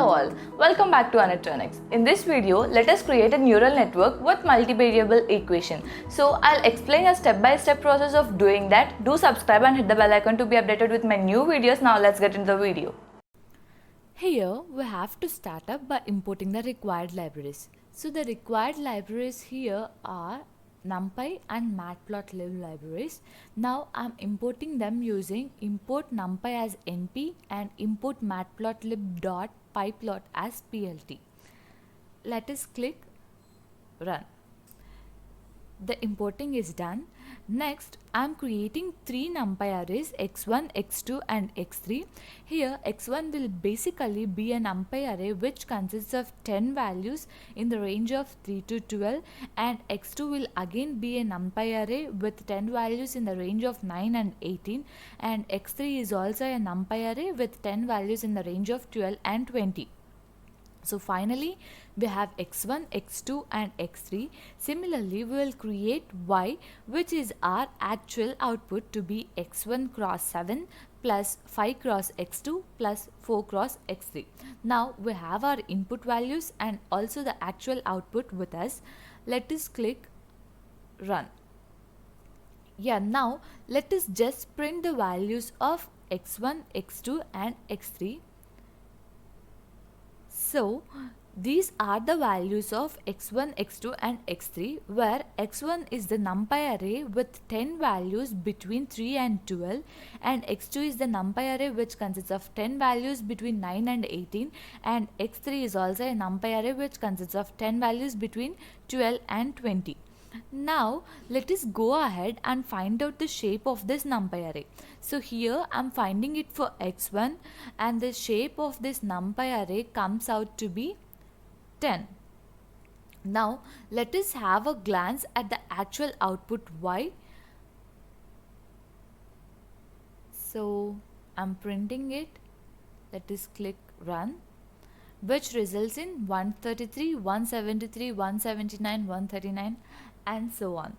all, welcome back to Anitronics. In this video, let us create a neural network with multivariable equation. So I'll explain a step-by-step process of doing that. Do subscribe and hit the bell icon to be updated with my new videos. Now let's get into the video. Here we have to start up by importing the required libraries. So the required libraries here are NumPy and Matplotlib libraries. Now I'm importing them using import NumPy as np and import matplotlib.pyplot as plt. Let us click run. The importing is done. Next, I'm creating three NumPy arrays x1, x2 and x3. Here x1 will basically be a NumPy array which consists of 10 values in the range of 3 to 12, and x2 will again be a NumPy array with 10 values in the range of 9 and 18, and x3 is also a NumPy array with 10 values in the range of 12 and 20. So finally, we have x1, x2 and x3. Similarly, we will create y, which is our actual output, to be x1 cross 7 plus 5 cross x2 plus 4 cross x3. Now we have our input values and also the actual output with us. Let us click run. Now let us just print the values of x1, x2 and x3. So these are the values of x1, x2 and x3, where x1 is the NumPy array with 10 values between 3 and 12, and x2 is the NumPy array which consists of 10 values between 9 and 18, and x3 is also a NumPy array which consists of 10 values between 12 and 20. Now let us go ahead and find out the shape of this NumPy array. So here I'm finding it for x1, and the shape of this NumPy array comes out to be 10. Now let us have a glance at the actual output y. So I'm printing it. Let us click run, which results in 133, 173, 179, 139 and so on.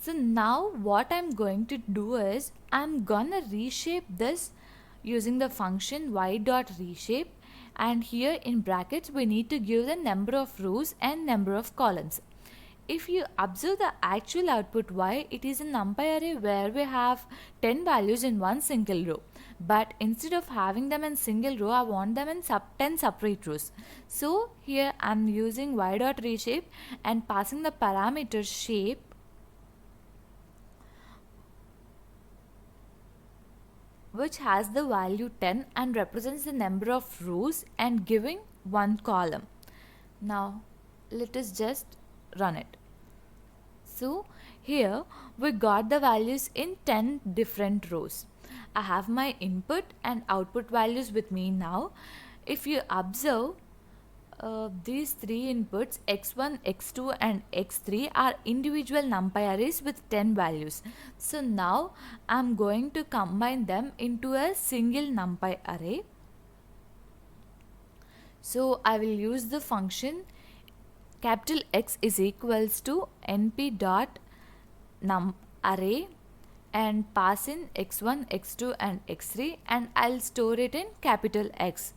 So now what I'm going to do is I'm gonna reshape this using the function y.reshape, and here in brackets we need to give the number of rows and number of columns. If you observe the actual output y, it is a NumPy array where we have 10 values in one single row. But instead of having them in single row, I want them in 10 separate rows. So here I'm using y.reshape and passing the parameter shape, which has the value 10 and represents the number of rows and giving one column. Now let us just run it. So here we got the values in 10 different rows. I have my input and output values with me now. If you observe, these three inputs x1, x2 and x3 are individual NumPy arrays with 10 values. So now I'm going to combine them into a single NumPy array. So I will use the function capital X is equals to np dot num array and pass in x1, x2 and x3, and I'll store it in capital X.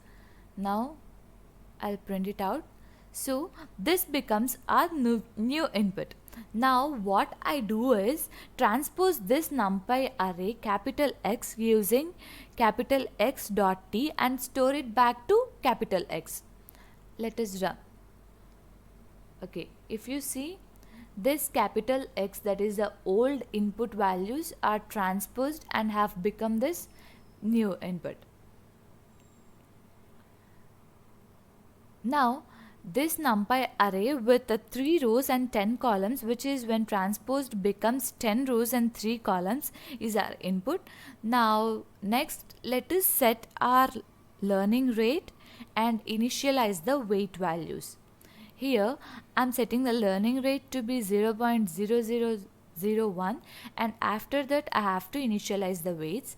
Now I'll print it out. So this becomes our new input. Now what I do is transpose this NumPy array capital X using capital X dot t and store it back to capital X. Let us run. Okay, if you see, this capital X, that is the old input values, are transposed and have become this new input. Now this NumPy array with the 3 rows and 10 columns, which is when transposed becomes 10 rows and 3 columns, is our input. Now next let us set our learning rate and initialize the weight values. Here I'm setting the learning rate to be 0.0001, and after that I have to initialize the weights.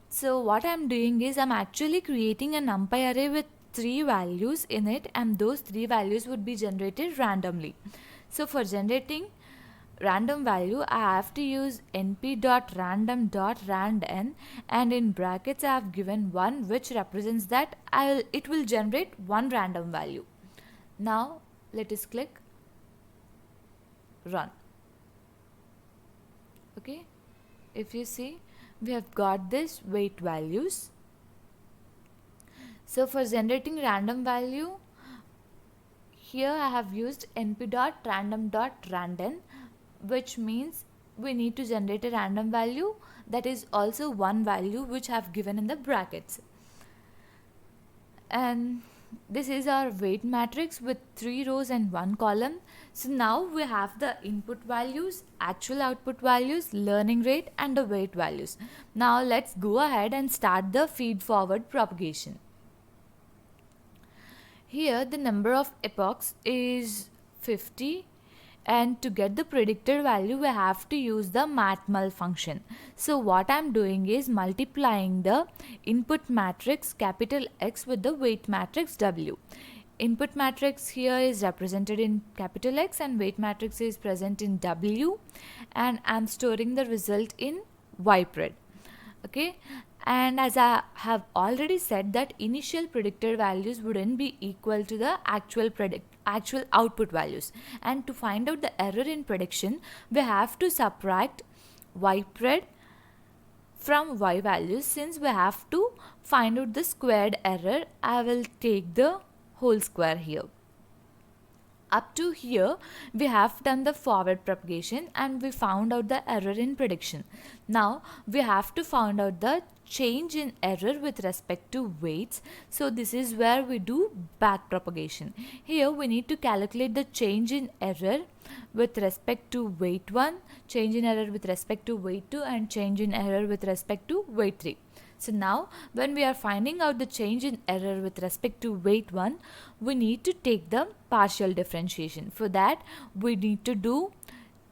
So what I'm doing is I'm actually creating a NumPy array with 3 values in it, and those 3 values would be generated randomly. So for generating random value, I have to use np.random.randn, and in brackets I have given 1, which represents that it will generate one random value. Now let us click run. Okay, if you see, we have got this weight values. So for generating random value, here I have used np.random.random, which means we need to generate a random value that is also one value which I have given in the brackets. And this is our weight matrix with 3 rows and 1 column. So now we have the input values, actual output values, learning rate, and the weight values. Now let's go ahead and start the feed forward propagation. Here the number of epochs is 50, and to get the predicted value we have to use the matmul function. So what I'm doing is multiplying the input matrix capital X with the weight matrix W. Input matrix here is represented in capital X and weight matrix is present in W, and I'm storing the result in YPRED. Okay, and as I have already said that initial predicted values wouldn't be equal to the actual output values, and to find out the error in prediction we have to subtract YPRED from Y values. Since we have to find out the squared error, I will take the whole square here. Up to here we have done the forward propagation and we found out the error in prediction. Now we have to find out the change in error with respect to weights. So this is where we do back propagation. Here we need to calculate the change in error with respect to weight 1, change in error with respect to weight 2, and change in error with respect to weight 3. So now when we are finding out the change in error with respect to weight 1, we need to take the partial differentiation. For that we need to do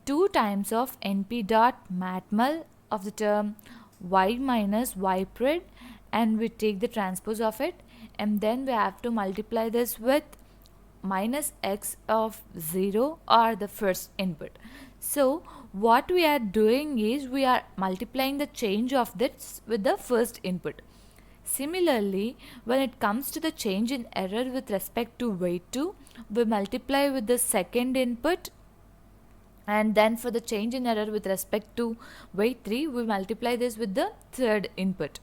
2 times of np.matmul of the term y minus YPRED, and we take the transpose of it, and then we have to multiply this with minus x of 0 or the first input. So what we are doing is we are multiplying the change of this with the first input. Similarly, when it comes to the change in error with respect to weight 2, we multiply with the second input, and then for the change in error with respect to weight 3, we multiply this with the third input.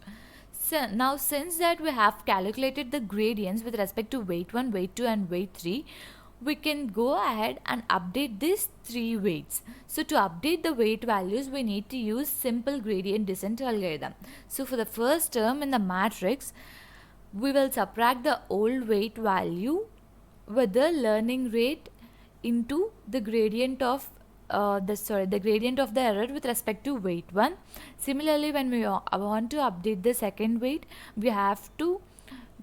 So now since that we have calculated the gradients with respect to weight 1, weight 2 and weight 3, we can go ahead and update these 3 weights. So to update the weight values we need to use simple gradient descent algorithm. So for the first term in the matrix, we will subtract the old weight value with the learning rate into the gradient of the gradient of the error with respect to weight 1. Similarly, when we want to update the second weight, we have to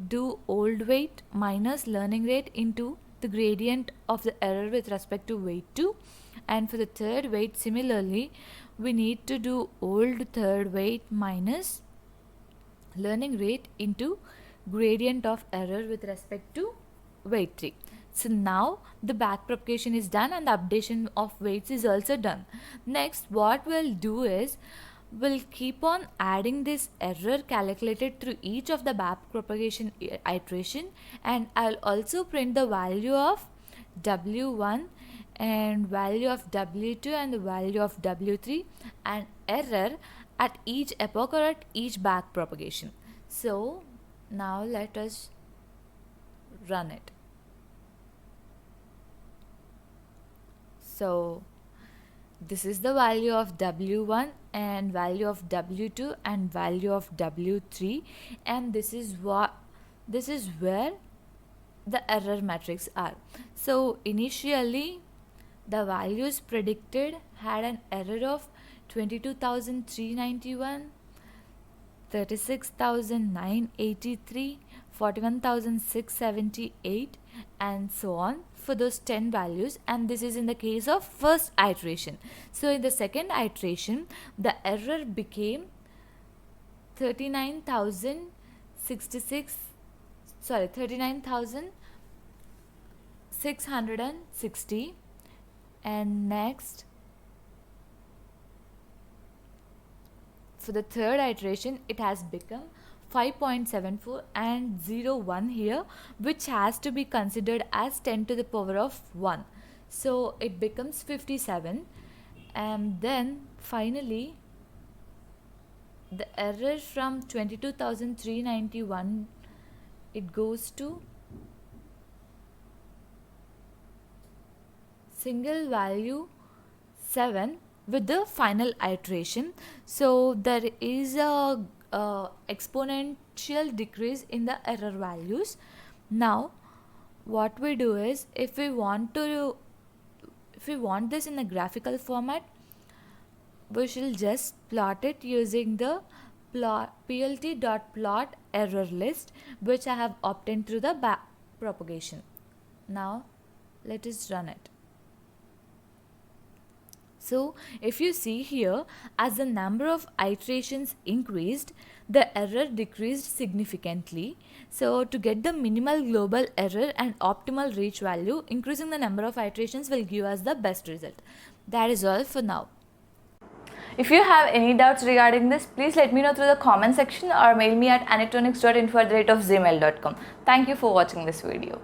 do old weight minus learning rate into the gradient of the error with respect to weight 2. And for the third weight, similarly, we need to do old third weight minus learning rate into gradient of error with respect to weight 3. So now the back propagation is done and the updation of weights is also done. Next, what we'll do is we'll keep on adding this error calculated through each of the back propagation iteration, and I'll also print the value of W1 and value of W2 and the value of W3 and error at each epoch or at each back propagation. So now let us run it. So this is the value of W1 and value of W2 and value of W3, and this is where the error matrix are. So initially the values predicted had an error of 22,391, 36,983, 41,678 and so on for those 10 values, and this is in the case of first iteration. So in the second iteration the error became 39,660, and next for the third iteration it has become 5.74 and 0.1 here, which has to be considered as 10 to the power of 1. So it becomes 57, and then finally the error from 22,391, it goes to single value 7 with the final iteration. So there is a exponential decrease in the error values. Now what we do is, if we want this in a graphical format, we shall just plot it using the plt.plot error list, which I have obtained through the backpropagation. Now let us run it. So if you see here, as the number of iterations increased, the error decreased significantly. So to get the minimal global error and optimal reach value, increasing the number of iterations will give us the best result. That is all for now. If you have any doubts regarding this, please let me know through the comment section or mail me at anitronics.info@gmail.com. Thank you for watching this video.